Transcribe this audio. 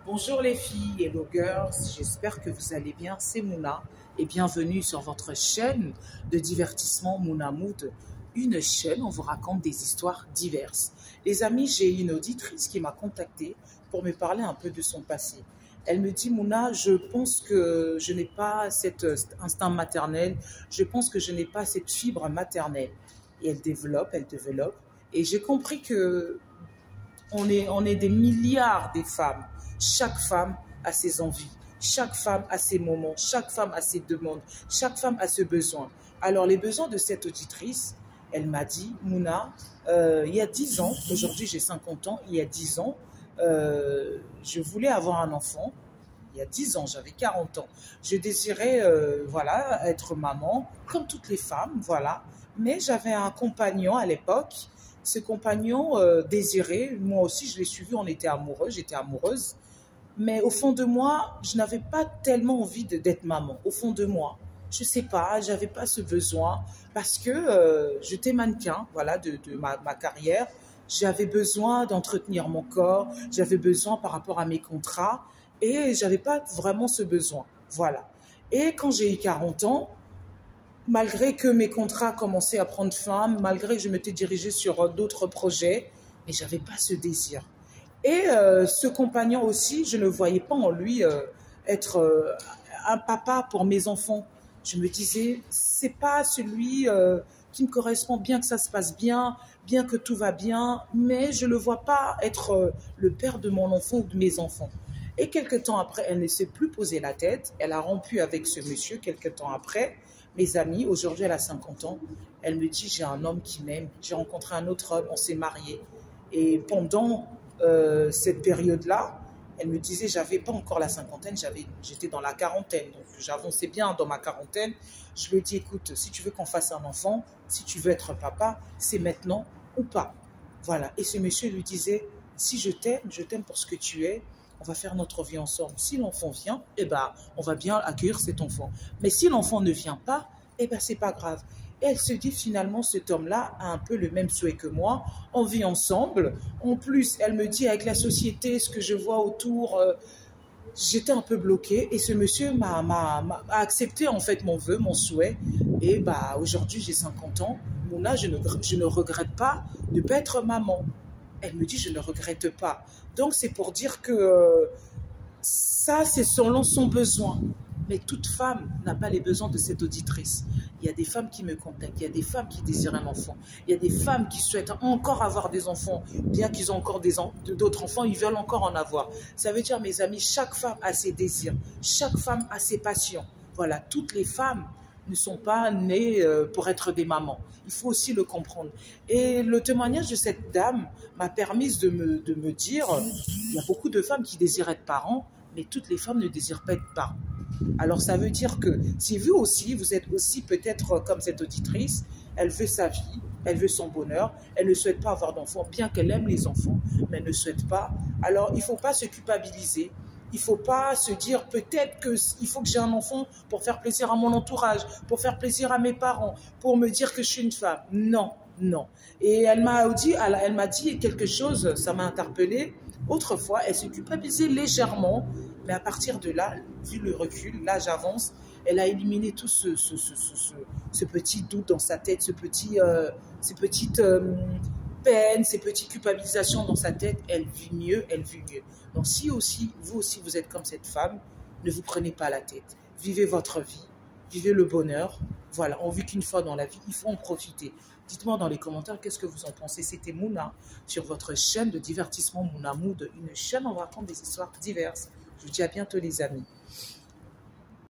Bonjour les filles, hello girls, j'espère que vous allez bien, c'est Mouna et bienvenue sur votre chaîne de divertissement Mouna Mood, une chaîne où on vous raconte des histoires diverses. Les amis, j'ai une auditrice qui m'a contactée pour me parler un peu de son passé. Elle me dit, Mouna, je pense que je n'ai pas cet instinct maternel, je pense que je n'ai pas cette fibre maternelle. Et elle développe, et j'ai compris que on est des milliards de femmes. Chaque femme a ses envies, chaque femme a ses moments, chaque femme a ses demandes, chaque femme a ses besoins. Alors, les besoins de cette auditrice, elle m'a dit, Mouna, il y a 10 ans, aujourd'hui j'ai 50 ans, il y a 10 ans, je voulais avoir un enfant. Il y a 10 ans, j'avais 40 ans. Je désirais, voilà, être maman, comme toutes les femmes, voilà. Mais j'avais un compagnon à l'époque. Ce compagnon désiré, moi aussi je l'ai suivi, on était amoureux, j'étais amoureuse. Mais au fond de moi, je n'avais pas tellement envie d'être maman. Au fond de moi, je sais pas, j'avais pas ce besoin parce que j'étais mannequin, voilà, de ma carrière. J'avais besoin d'entretenir mon corps, j'avais besoin par rapport à mes contrats et j'avais pas vraiment ce besoin, voilà. Et quand j'ai eu 40 ans, malgré que mes contrats commençaient à prendre fin, malgré que je m'étais dirigée sur d'autres projets, mais j'avais pas ce désir. Et ce compagnon aussi, je ne voyais pas en lui être un papa pour mes enfants. Je me disais, c'est pas celui qui me correspond, bien que ça se passe bien, bien que tout va bien, mais je ne le vois pas être le père de mon enfant ou de mes enfants. Et quelques temps après, elle ne s'est plus posé la tête. Elle a rompu avec ce monsieur quelques temps après. Mes amis, aujourd'hui elle a 50 ans. Elle me dit, j'ai un homme qui m'aime. J'ai rencontré un autre homme, on s'est mariés. Et pendant cette période-là, elle me disait, j'avais pas encore la cinquantaine, j'étais dans la quarantaine, donc j'avançais bien dans ma quarantaine. Je lui ai dit, écoute, si tu veux qu'on fasse un enfant, si tu veux être papa, c'est maintenant ou pas. Voilà. Et ce monsieur lui disait, si je t'aime pour ce que tu es, on va faire notre vie ensemble. Si l'enfant vient, eh ben, on va bien accueillir cet enfant. Mais si l'enfant ne vient pas, eh ben, c'est pas grave. Et elle se dit finalement, cet homme-là a un peu le même souhait que moi. On vit ensemble. En plus, elle me dit avec la société, ce que je vois autour, j'étais un peu bloquée. Et ce monsieur m'a accepté en fait mon vœu, mon souhait. Et bah aujourd'hui, j'ai 50 ans. Mouna, je ne regrette pas de ne pas être maman. Elle me dit, je ne regrette pas. Donc, c'est pour dire que ça, c'est selon son besoin. Mais toute femme n'a pas les besoins de cette auditrice. Il y a des femmes qui me contactent, il y a des femmes qui désirent un enfant, il y a des femmes qui souhaitent encore avoir des enfants, bien qu'ils ont encore d'autres enfants, ils veulent encore en avoir. Ça veut dire, mes amis, chaque femme a ses désirs, chaque femme a ses passions. Voilà, toutes les femmes ne sont pas nées pour être des mamans. Il faut aussi le comprendre. Et le témoignage de cette dame m'a permis de me dire, il y a beaucoup de femmes qui désirent être parents, mais toutes les femmes ne désirent pas être parents. Alors ça veut dire que si vous aussi, vous êtes aussi peut-être comme cette auditrice, elle veut sa vie, elle veut son bonheur, elle ne souhaite pas avoir d'enfants, bien qu'elle aime les enfants, mais elle ne souhaite pas. Alors il ne faut pas se culpabiliser. Il ne faut pas se dire peut-être qu'il faut que j'ai un enfant pour faire plaisir à mon entourage, pour faire plaisir à mes parents, pour me dire que je suis une femme. Non, non. Et elle m'a dit quelque chose, ça m'a interpellée. Autrefois, elle se culpabilisait légèrement, mais à partir de là, vu le recul, là j'avance, elle a éliminé tout ce petit doute dans sa tête, ces petites peines, ces petites culpabilisations dans sa tête. Elle vit mieux, elle vit mieux. Donc si aussi, vous êtes comme cette femme, ne vous prenez pas la tête. Vivez votre vie, vivez le bonheur. Voilà, on vit qu'une fois dans la vie, il faut en profiter. Dites-moi dans les commentaires qu'est-ce que vous en pensez. C'était Mouna sur votre chaîne de divertissement Mouna Mood, une chaîne où on raconte des histoires diverses. Je vous dis à bientôt les amis.